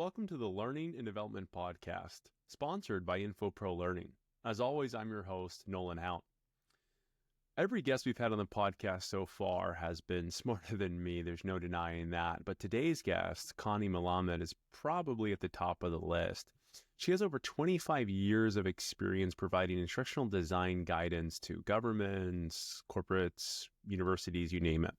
Welcome to the Learning and Development Podcast, sponsored by InfoPro Learning. As always, I'm your host, Nolan Hout. Every guest we've had on the podcast so far has been smarter than me. There's no denying that. But today's guest, Connie Malamed, is probably at the top of the list. She has over 25 years of experience providing instructional design guidance to governments, corporates, universities, you name it.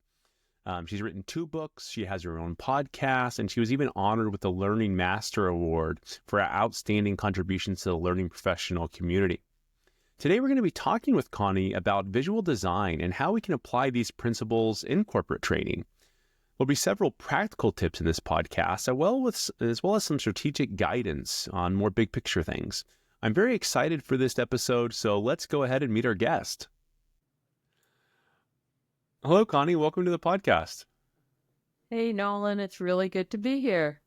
She's written 2 books, she has her own podcast, and she was even honored with the Learning Master Award for her outstanding contributions to the learning professional community. Today, we're going to be talking with Connie about visual design and how we can apply these principles in corporate training. There'll be several practical tips in this podcast, as well as some strategic guidance on more big picture things. I'm very excited for this episode, so let's go ahead and meet our guest. Hello, Connie. Welcome to the podcast. Hey, Nolan. It's really good to be here.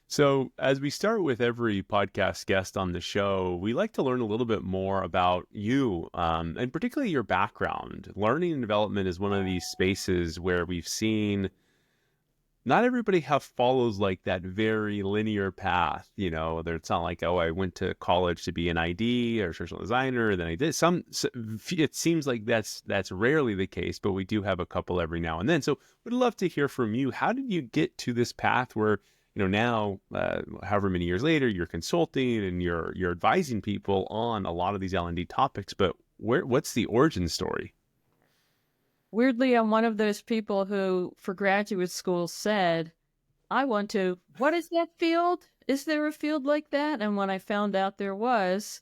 So as we start with every podcast guest on the show, we like to learn a little bit more about you, and particularly your background. Learning and development is one of these spaces where we've seen not everybody follows like that very linear path. It's not like, oh, I went to college to be an ID or instructional designer, then I did it seems like that's rarely the case, but we do have a couple every now and then. So we'd love to hear from you. How did you get to this path where, now, however many years later, you're consulting and you're advising people on a lot of these L&D topics, but what's the origin story? Weirdly, I'm one of those people who, for graduate school, said, what is that field? Is there a field like that? And when I found out there was,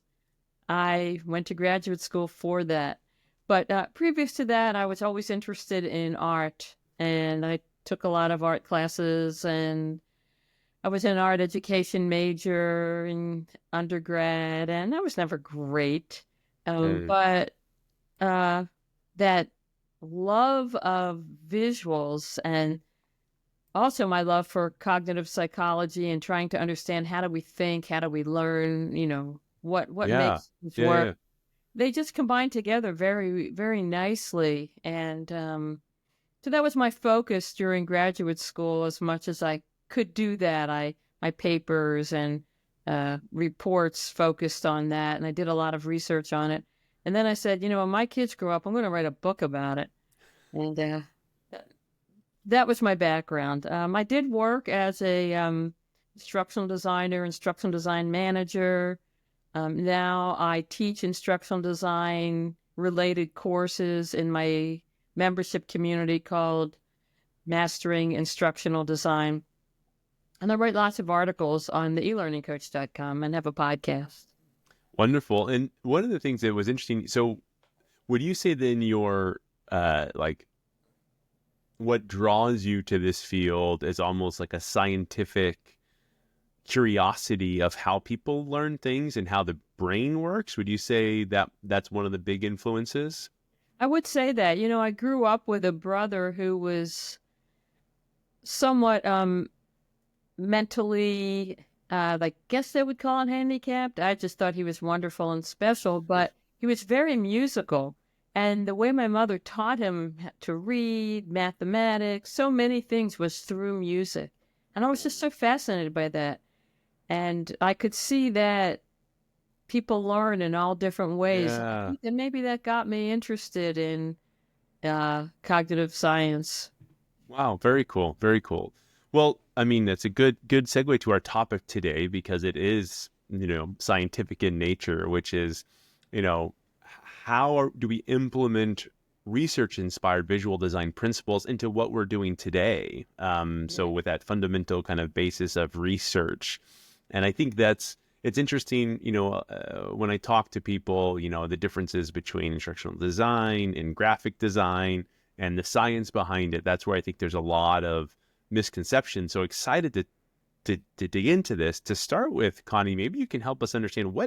I went to graduate school for that. But previous to that, I was always interested in art, and I took a lot of art classes, and I was an art education major in undergrad, and I was never great. But that love of visuals and also my love for cognitive psychology and trying to understand how do we think, how do we learn, what makes this work. Yeah. They just combine together very, very nicely. And so that was my focus during graduate school as much as I could do that. My papers and reports focused on that, and I did a lot of research on it. And then I said, when my kids grow up, I'm going to write a book about it. And that was my background. I did work as a instructional designer, instructional design manager. Now I teach instructional design related courses in my membership community called Mastering Instructional Design. And I write lots of articles on the elearningcoach.com and have a podcast. Wonderful. And one of the things that was interesting, so would you say then your, what draws you to this field is almost like a scientific curiosity of how people learn things and how the brain works? Would you say that that's one of the big influences? I would say that. I grew up with a brother who was somewhat mentally, I guess they would call it handicapped. I just thought he was wonderful and special, but he was very musical. And the way my mother taught him to read, mathematics, so many things was through music. And I was just so fascinated by that. And I could see that people learn in all different ways. Yeah. And maybe that got me interested in cognitive science. Wow, very cool. Very cool. Well, I mean, that's a good segue to our topic today because it is, scientific in nature, which is, how do we implement research-inspired visual design principles into what we're doing today? So with that fundamental kind of basis of research. And I think it's interesting, when I talk to people, the differences between instructional design and graphic design and the science behind it. That's where I think there's a lot of misconception. So excited to dig into this. To start with, Connie, maybe you can help us understand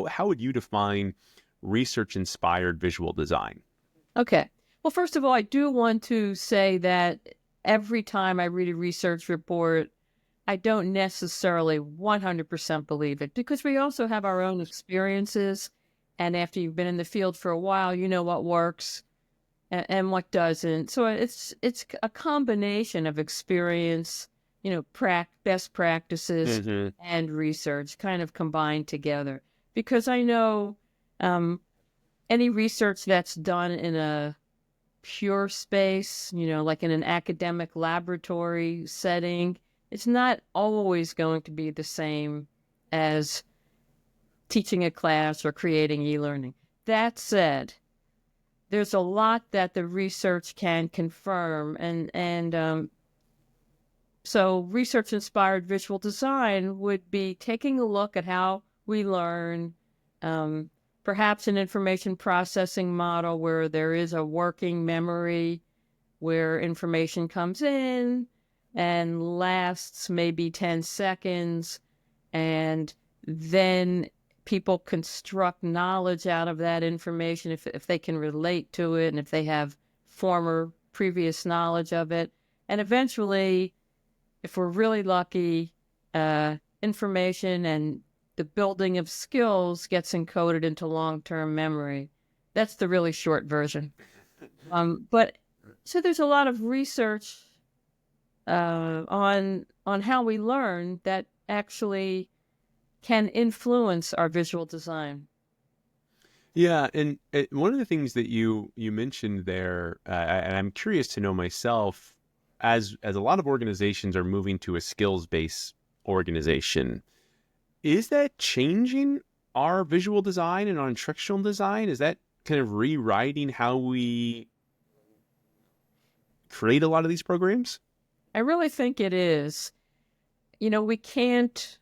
how would you define research-inspired visual design? Okay. Well, first of all, I do want to say that every time I read a research report, I don't necessarily 100% believe it because we also have our own experiences. And after you've been in the field for a while, you know what works and what doesn't. So it's a combination of experience, best practices and research kind of combined together. Because I know any research that's done in a pure space, like in an academic laboratory setting, it's not always going to be the same as teaching a class or creating e-learning. That said, there's a lot that the research can confirm, and so research-inspired visual design would be taking a look at how we learn, perhaps an information processing model where there is a working memory where information comes in and lasts maybe 10 seconds, and then people construct knowledge out of that information if they can relate to it and if they have previous knowledge of it. And eventually, if we're really lucky, information and the building of skills gets encoded into long-term memory. That's the really short version. But so there's a lot of research on how we learn that actually can influence our visual design. Yeah, and one of the things that you mentioned there, and I'm curious to know myself, as a lot of organizations are moving to a skills-based organization, is that changing our visual design and our instructional design? Is that kind of rewriting how we create a lot of these programs? I really think it is. We can't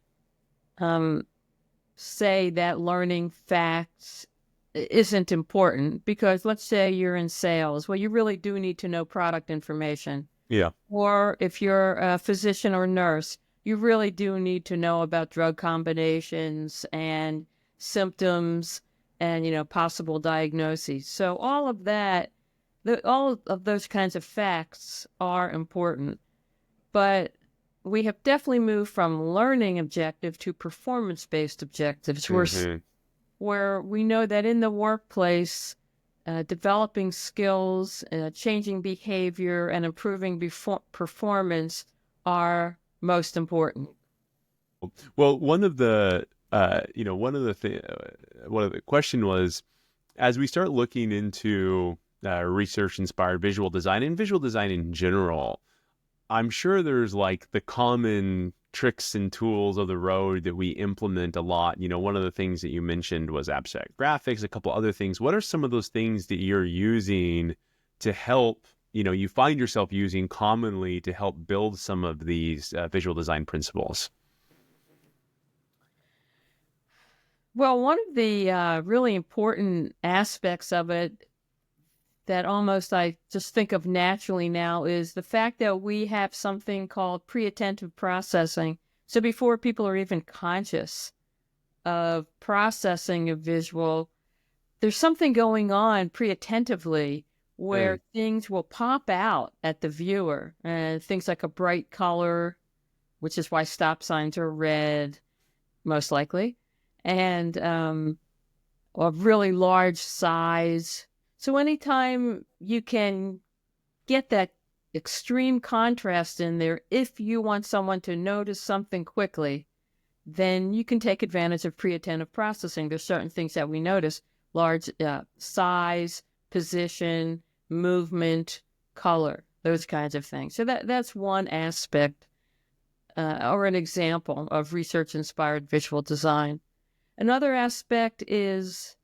say that learning facts isn't important, because let's say you're in sales. Well, you really do need to know product information. Yeah. Or if you're a physician or nurse, you really do need to know about drug combinations and symptoms and, possible diagnoses. So all of that, all of those kinds of facts are important. But we have definitely moved from learning objective to performance-based objectives, where we know that in the workplace, developing skills, changing behavior, and improving performance are most important. Well, one of the question was, as we start looking into research-inspired visual design and visual design in general, I'm sure there's like the common tricks and tools of the road that we implement a lot. One of the things that you mentioned was abstract graphics, a couple other things. What are some of those things that you're using to help, you find yourself using commonly to help build some of these visual design principles? Well, one of the really important aspects of it that almost I just think of naturally now is the fact that we have something called pre-attentive processing. So before people are even conscious of processing a visual, there's something going on pre-attentively where things will pop out at the viewer, and things like a bright color, which is why stop signs are red, most likely, and a really large size. So anytime you can get that extreme contrast in there, if you want someone to notice something quickly, then you can take advantage of pre-attentive processing. There's certain things that we notice: large size, position, movement, color, those kinds of things. So that's one aspect or an example of research-inspired visual design. Another aspect is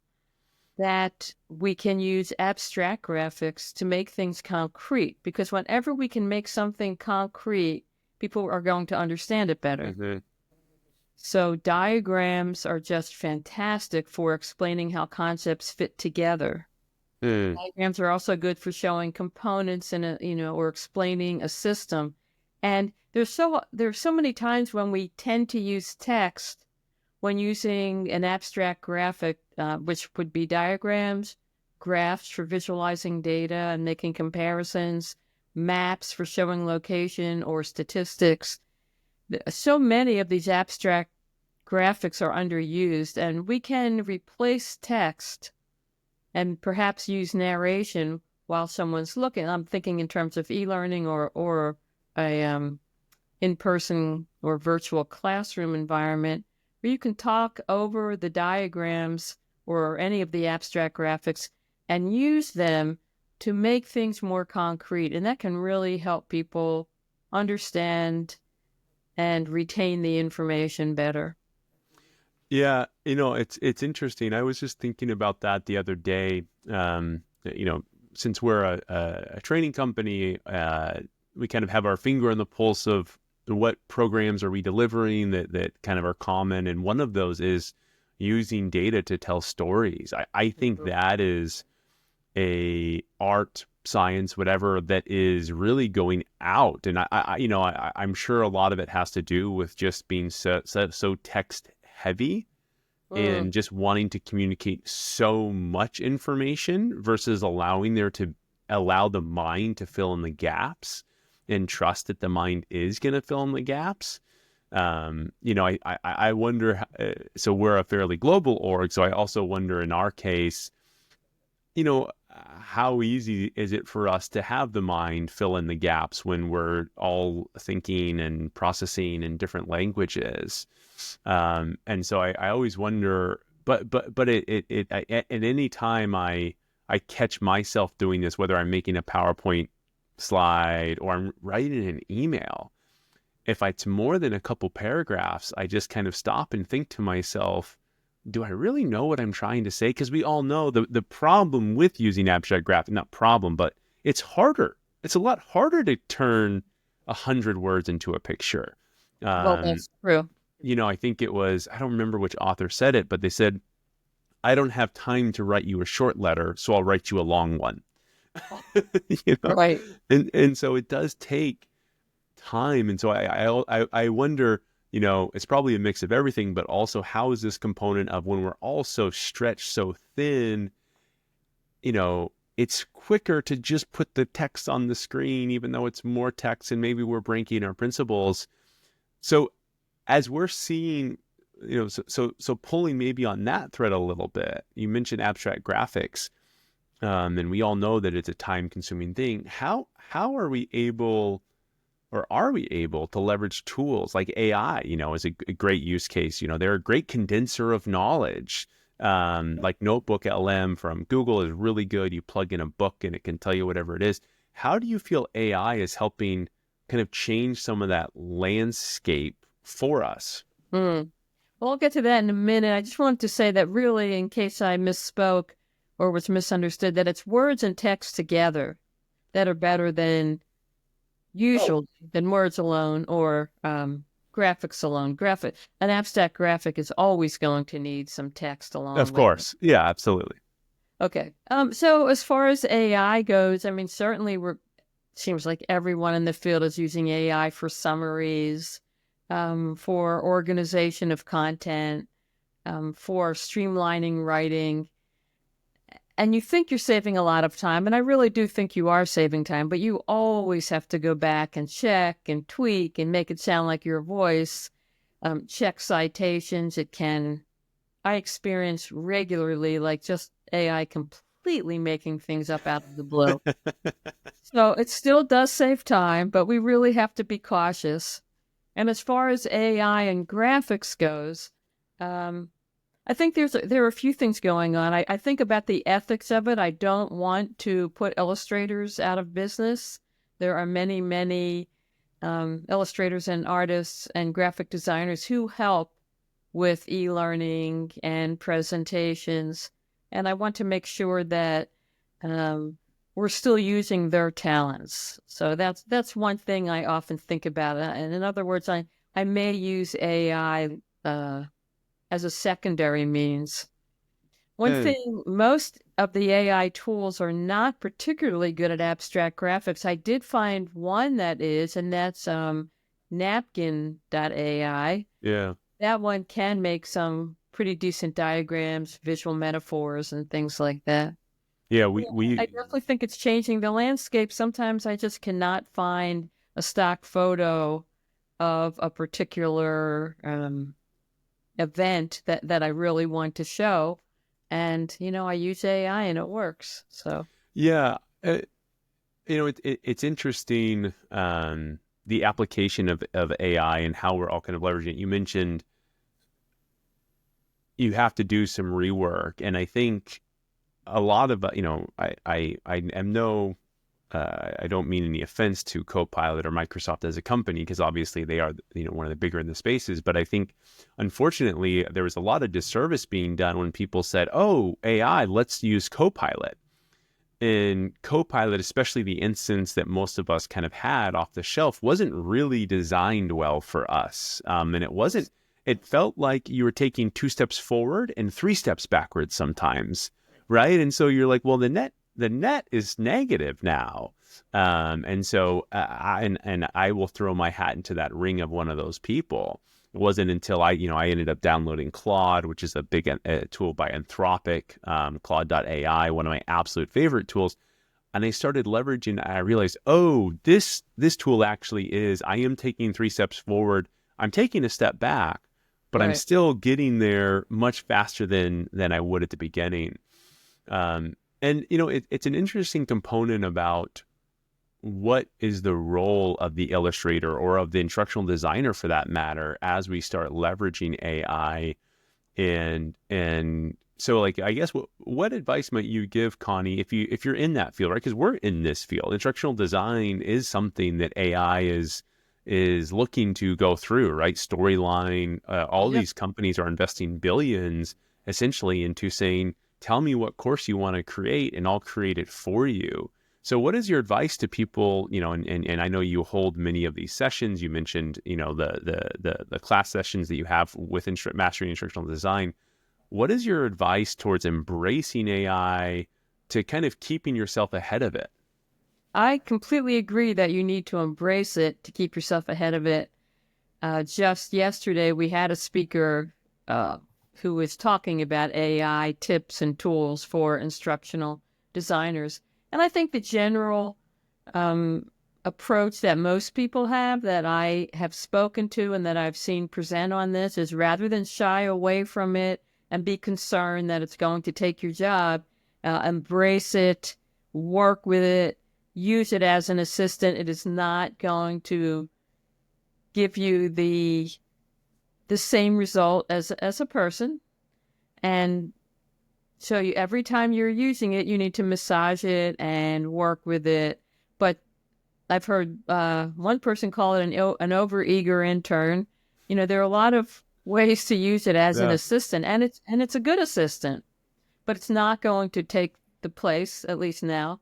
that we can use abstract graphics to make things concrete, because whenever we can make something concrete, people are going to understand it better. So diagrams are just fantastic for explaining how concepts fit together. Diagrams are also good for showing components in or explaining a system. And there's so many times when we tend to use text when using an abstract graphic, which would be diagrams, graphs for visualizing data and making comparisons, maps for showing location or statistics. So many of these abstract graphics are underused, and we can replace text and perhaps use narration while someone's looking. I'm thinking in terms of e-learning or a in-person or virtual classroom environment where you can talk over the diagrams or any of the abstract graphics and use them to make things more concrete. And that can really help people understand and retain the information better. Yeah, it's interesting. I was just thinking about that the other day. Since we're a training company, we kind of have our finger on the pulse of what programs are we delivering that kind of are common. And one of those is using data to tell stories. I think that is a art, science, whatever, that is really going out. And I'm sure a lot of it has to do with just being so text heavy and just wanting to communicate so much information versus allow the mind to fill in the gaps and trust that the mind is going to fill in the gaps. I wonder, so we're a fairly global org. So I also wonder in our case, how easy is it for us to have the mind fill in the gaps when we're all thinking and processing in different languages? And so I always wonder, but at any time I catch myself doing this, whether I'm making a PowerPoint slide or I'm writing an email, if it's more than a couple paragraphs, I just kind of stop and think to myself, do I really know what I'm trying to say? Because we all know the problem with using abstract graphic, not problem, but it's harder. It's a lot harder to turn 100 words into a picture. Well, that's true. I think it was, I don't remember which author said it, but they said, I don't have time to write you a short letter, so I'll write you a long one. Right. And so it does take time. And so I wonder, it's probably a mix of everything, but also how is this component of when we're all so stretched so thin, it's quicker to just put the text on the screen, even though it's more text and maybe we're breaking our principles. So as we're seeing, so pulling maybe on that thread a little bit, you mentioned abstract graphics, and we all know that it's a time-consuming thing. How are we able to leverage tools like AI, is a great use case. They're a great condenser of knowledge. Like Notebook LM from Google is really good. You plug in a book and it can tell you whatever it is. How do you feel AI is helping kind of change some of that landscape for us? Well, I'll get to that in a minute. I just wanted to say that really, in case I misspoke or was misunderstood, that it's words and text together that are better than than words alone or graphics alone. An abstract graphic is always going to need some text along with it. Of course. Yeah, absolutely. Okay. So as far as AI goes, I mean, certainly seems like everyone in the field is using AI for summaries, for organization of content, for streamlining writing. And you think you're saving a lot of time, and I really do think you are saving time, but you always have to go back and check and tweak and make it sound like your voice. Check citations. I experience regularly, like just AI completely making things up out of the blue. So it still does save time, but we really have to be cautious. And as far as AI and graphics goes, I think there are a few things going on. I think about the ethics of it. I don't want to put illustrators out of business. There are many, many illustrators and artists and graphic designers who help with e-learning and presentations. And I want to make sure that we're still using their talents. So that's one thing I often think about. And in other words, I may use AI as a secondary means. One thing, most of the AI tools are not particularly good at abstract graphics. I did find one that is, and that's napkin.ai. Yeah. That one can make some pretty decent diagrams, visual metaphors, and things like that. Yeah, I definitely think it's changing the landscape. Sometimes I just cannot find a stock photo of a particular event that I really want to show. And, I use AI and it works. So, yeah, it's interesting that the application of AI and how we're all kind of leveraging it. You mentioned you have to do some rework, and I think a lot of I am no I don't mean any offense to Copilot or Microsoft as a company, because obviously they are one of the bigger in the spaces. But I think, unfortunately, there was a lot of disservice being done when people said, "Oh, AI, let's use Copilot." And Copilot, especially the instance that most of us kind of had off the shelf, wasn't really designed well for us. And it wasn't. It felt like you were taking 2 steps forward and 3 steps backwards sometimes, right? And so you're like, well, the net is negative now. And so I will throw my hat into that ring of one of those people. It wasn't until I ended up downloading Claude, which is a big tool by Anthropic, Claude.ai, one of my absolute favorite tools. And I started leveraging, I realized, oh, this tool actually is, I am taking 3 steps forward. I'm taking a step back, but I'm still getting there much faster than I would at the beginning. And, it's an interesting component about what is the role of the illustrator or of the instructional designer, for that matter, as we start leveraging AI. And so, like, I guess what advice might you give, Connie, if you're in that field, right? Because we're in this field. Instructional design is something that AI is looking to go through, right? Storyline, all these companies are investing billions essentially into saying, tell me what course you want to create and I'll create it for you. So what is your advice to people, and I know you hold many of these sessions. You mentioned, the class sessions that you have with Mastering Instructional Design. What is your advice towards embracing AI to kind of keeping yourself ahead of it? I completely agree that you need to embrace it to keep yourself ahead of it. Just yesterday, we had a speaker who was talking about AI tips and tools for instructional designers. And I think the general approach that most people have, that I have spoken to and that I've seen present on this, is rather than shy away from it and be concerned that it's going to take your job, embrace it, work with it, use it as an assistant. It is not going to give you the same result as a person. And so every time you're using it, you need to massage it and work with it. But I've heard one person call it an overeager intern. There are a lot of ways to use it as an assistant, and it's a good assistant, but it's not going to take the place, at least now,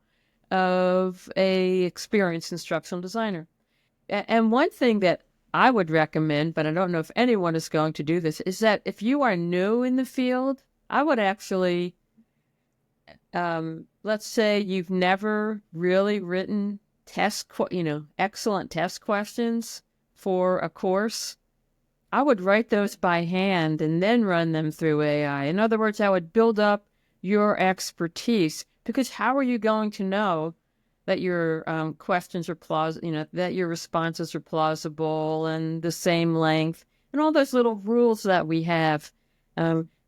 of a experienced instructional designer. And one thing that I would recommend, but I don't know if anyone is going to do this, is that if you are new in the field, I would actually, let's say you've never really written excellent test questions for a course. I would write those by hand and then run them through AI. In other words, I would build up your expertise, because how are you going to know that your questions are plausible, that your responses are plausible and the same length and all those little rules that we have?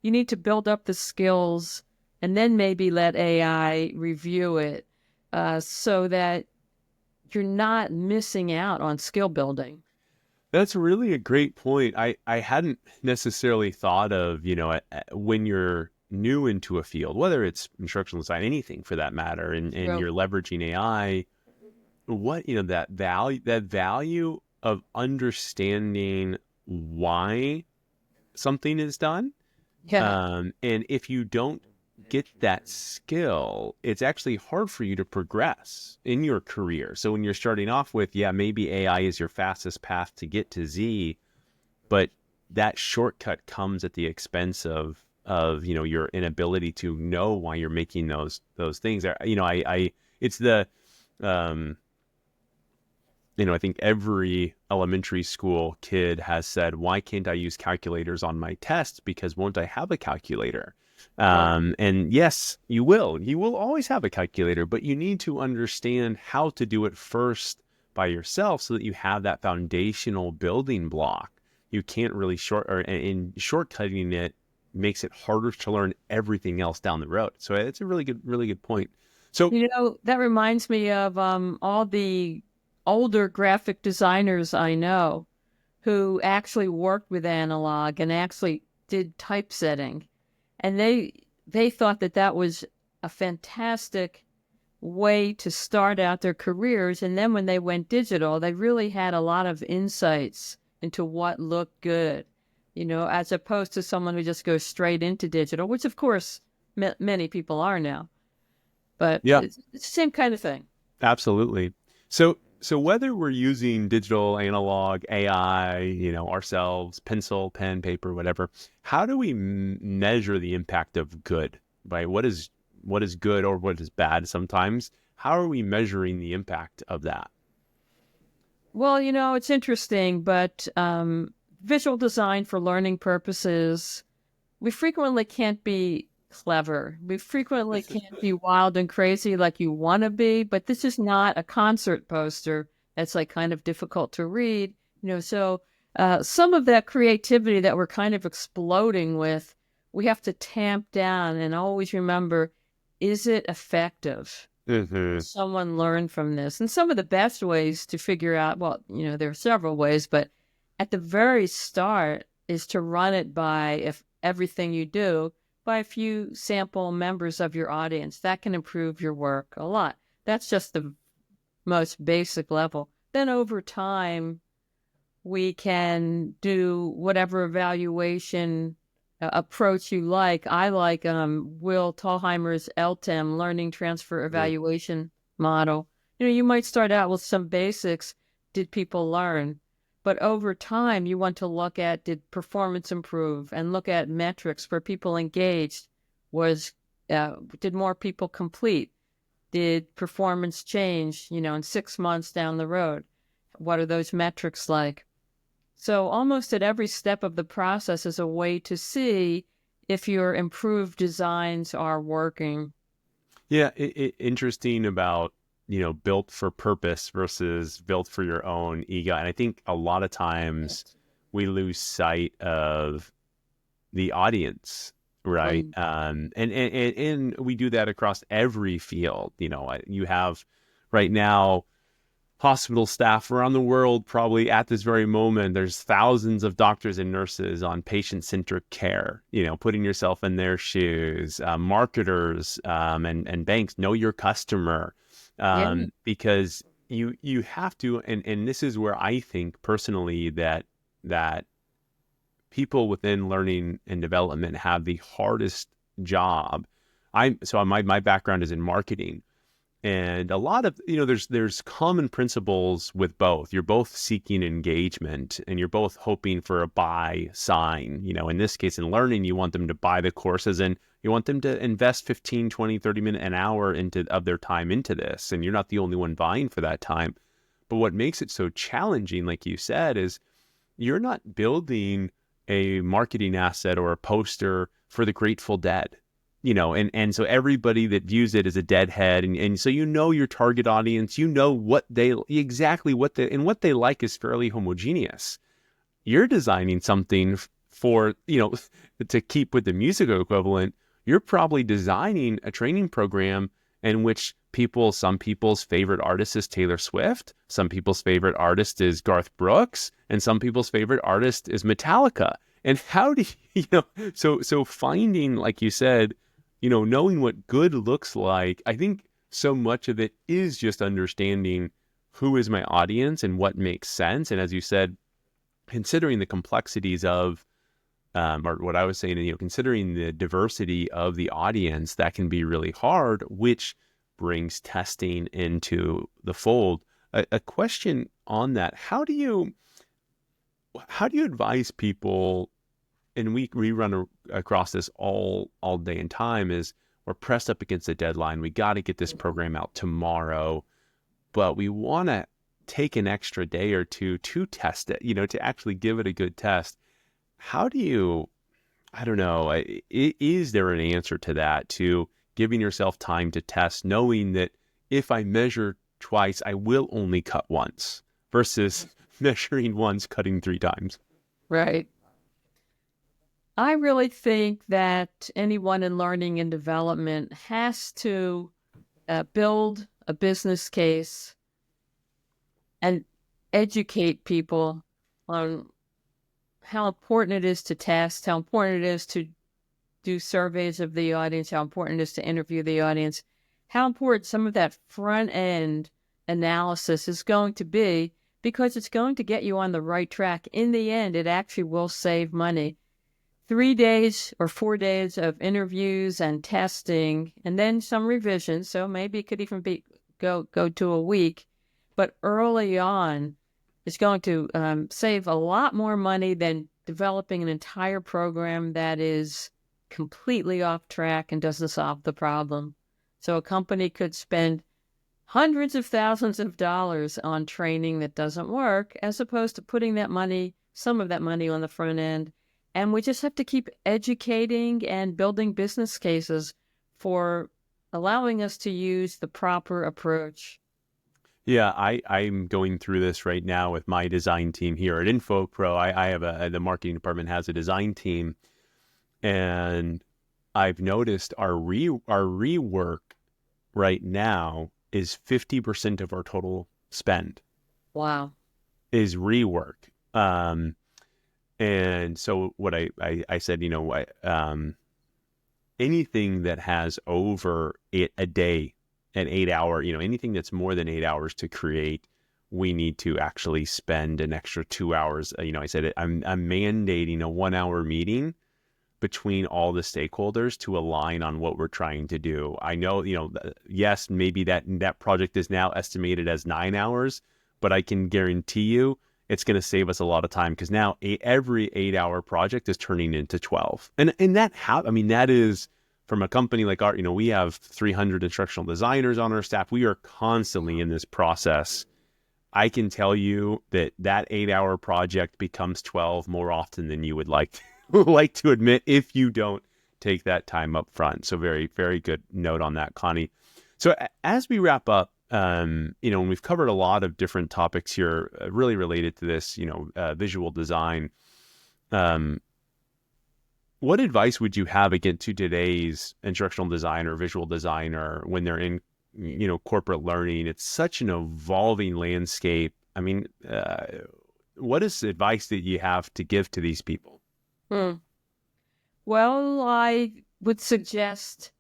You need to build up the skills and then maybe let AI review it so that you're not missing out on skill building. That's really a great point. I hadn't necessarily thought of, when you're new into a field, whether it's instructional design, anything for that matter, and you're leveraging AI, what, that value of understanding why something is done. Yeah. And if you don't get that skill, it's actually hard for you to progress in your career. So when you're starting off with, maybe AI is your fastest path to get to Z, but that shortcut comes at the expense of your inability to know why you're making those things. It's the I think every elementary school kid has said, why can't I use calculators on my tests? Because won't I have a calculator? And yes, you will always have a calculator, but you need to understand how to do it first by yourself so that you have that foundational building block. You can't really shortcutting it makes it harder to learn everything else down the road. So it's a really good point. So that reminds me of all the older graphic designers I know who actually worked with analog and actually did typesetting. And they thought that that was a fantastic way to start out their careers. And then when they went digital, they really had a lot of insights into what looked good, as opposed to someone who just goes straight into digital, which of course many people are now. But Yeah, it's the same kind of thing. absolutely. So whether we're using digital, analog, AI, ourselves, pencil, pen, paper, whatever, how do we measure the impact of good? Right? What is good or what is bad sometimes? How are we measuring the impact of that? Well, it's interesting, but visual design for learning purposes, we frequently can't be clever. We frequently can't be wild and crazy like you want to be, but this is not a concert poster that's like kind of difficult to read. So some of that creativity that we're kind of exploding with, we have to tamp down and always remember, is it effective? Mm-hmm. Someone learn from this? And some of the best ways to figure out, well, there are several ways, but at the very start is to run it by, if everything you do, by a few sample members of your audience. That can improve your work a lot. That's just the most basic level. Then over time, we can do whatever evaluation approach you like. I like Will Thalheimer's LTEM, Learning Transfer Evaluation Model. You might start out with some basics. Did people learn? But over time, you want to look at, did performance improve, and look at metrics. Were people engaged? Did more people complete? Did performance change, in 6 months down the road? What are those metrics like? So almost at every step of the process is a way to see if your improved designs are working. Yeah, interesting about, built for purpose versus built for your own ego. And I think a lot of times we lose sight of the audience, right? And we do that across every field. You have right now hospital staff around the world, probably at this very moment, there's thousands of doctors and nurses on patient-centered care, putting yourself in their shoes, marketers and banks, know your customer, because you have to, and this is where I think personally that people within learning and development have the hardest job. My background is in marketing. And a lot of, there's common principles with both. You're both seeking engagement and you're both hoping for a buy sign. In this case, in learning, you want them to buy the courses and you want them to invest 15, 20, 30 minutes, an hour of their time into this. And you're not the only one vying for that time. But what makes it so challenging, like you said, is you're not building a marketing asset or a poster for the Grateful Dead. And so everybody that views it as a deadhead, and so your target audience, what they like is fairly homogeneous. You're designing something for, to keep with the musical equivalent, you're probably designing a training program in which some people's favorite artist is Taylor Swift, some people's favorite artist is Garth Brooks, and some people's favorite artist is Metallica. And how do so finding, like you said, knowing what good looks like, I think so much of it is just understanding who is my audience and what makes sense. And as you said, considering the complexities of, or what I was saying, considering the diversity of the audience, that can be really hard, which brings testing into the fold. A question on that, how do you advise people, and we run across this all day and time, is we're pressed up against a deadline. We got to get this program out tomorrow, but we want to take an extra day or two to test it, to actually give it a good test. How do you, I don't know, is there an answer to that, to giving yourself time to test, knowing that if I measure twice, I will only cut once versus measuring once, cutting 3 times? Right. I really think that anyone in learning and development has to build a business case and educate people on how important it is to test, how important it is to do surveys of the audience, how important it is to interview the audience, how important some of that front end analysis is going to be, because it's going to get you on the right track. In the end, it actually will save money. 3 days or 4 days of interviews and testing, and then some revisions. So maybe it could even be go to a week, but early on, it's going to save a lot more money than developing an entire program that is completely off track and doesn't solve the problem. So a company could spend hundreds of thousands of dollars on training that doesn't work, as opposed to putting that money, some of that money, on the front end. And we just have to keep educating and building business cases for allowing us to use the proper approach. Yeah, I'm going through this right now with my design team here at InfoPro. I have the marketing department has a design team, and I've noticed our rework right now is 50% of our total spend. Wow. Is rework. And so what I said, anything that has over a day, an 8 hour, anything that's more than 8 hours to create, we need to actually spend an extra 2 hours. I said I'm mandating a 1 hour meeting between all the stakeholders to align on what we're trying to do. I know, yes, maybe that project is now estimated as 9 hours, but I can guarantee you it's going to save us a lot of time, because now every 8 hour project is turning into 12. And that is from a company like our, we have 300 instructional designers on our staff. We are constantly in this process. I can tell you that 8 hour project becomes 12 more often than you would like to admit, if you don't take that time up front. So very, very good note on that, Connie. So as we wrap up, and we've covered a lot of different topics here, really related to this, visual design. What advice would you have again to today's instructional designer, visual designer, when they're in, corporate learning? It's such an evolving landscape. I mean, what is the advice that you have to give to these people? Well, I would suggest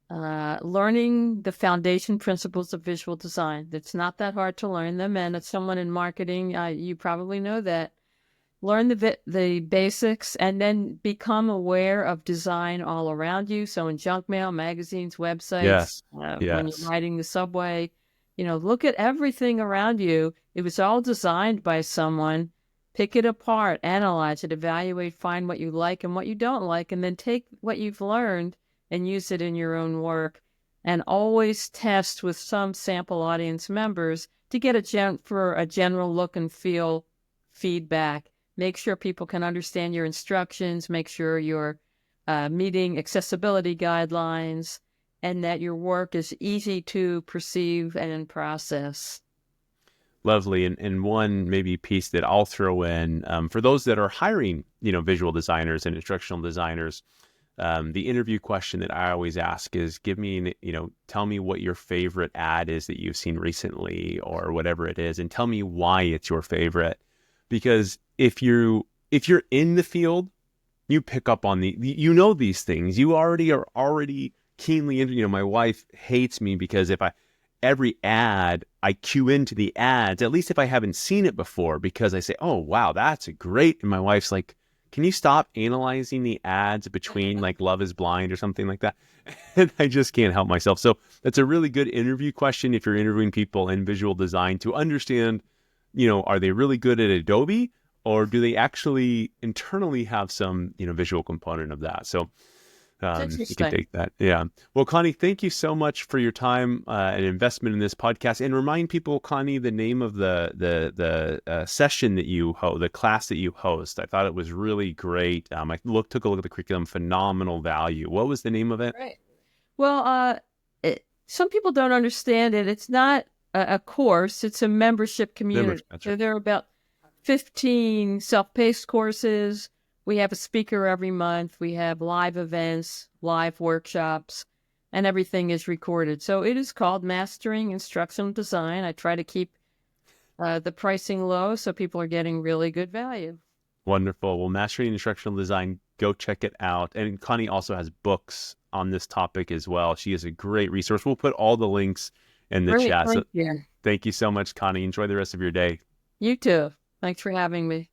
learning the foundation principles of visual design. It's not that hard to learn them, and as someone in marketing, you probably know that. Learn the basics, and then become aware of design all around you. So in junk mail, magazines, websites, when you're riding the subway, look at everything around you. It was all designed by someone. Pick it apart, analyze it, evaluate, find what you like and what you don't like, and then take what you've learned and use it in your own work. And always test with some sample audience members to get for a general look and feel feedback. Make sure people can understand your instructions, make sure you're meeting accessibility guidelines, and that your work is easy to perceive and process. Lovely. And one maybe piece that I'll throw in, for those that are hiring, visual designers and instructional designers, the interview question that I always ask is, tell me what your favorite ad is that you've seen recently, or whatever it is, and tell me why it's your favorite. Because if you're in the field, you pick up on these things. You are keenly, my wife hates me because every ad, I cue into the ads, at least if I haven't seen it before, because I say, oh, wow, that's great. And my wife's like, can you stop analyzing the ads between like Love is Blind or something like that? And I just can't help myself. So that's a really good interview question if you're interviewing people in visual design, to understand, are they really good at Adobe, or do they actually internally have some, visual component of that? So you can take that. Yeah. Well, Connie, thank you so much for your time and investment in this podcast. And remind people, Connie, the name of the session that you host, the class that you host. I thought it was really great. I took a look at the curriculum, phenomenal value. What was the name of it? Right. Well, some people don't understand it. It's not a course, it's a membership community. So there are about 15 self-paced courses. We have a speaker every month. We have live events, live workshops, and everything is recorded. So it is called Mastering Instructional Design. I try to keep the pricing low, so people are getting really good value. Wonderful. Well, Mastering Instructional Design, go check it out. And Connie also has books on this topic as well. She is a great resource. We'll put all the links in the Great, chat. So thank you. thank you so much, Connie. Enjoy the rest of your day. You too. Thanks for having me.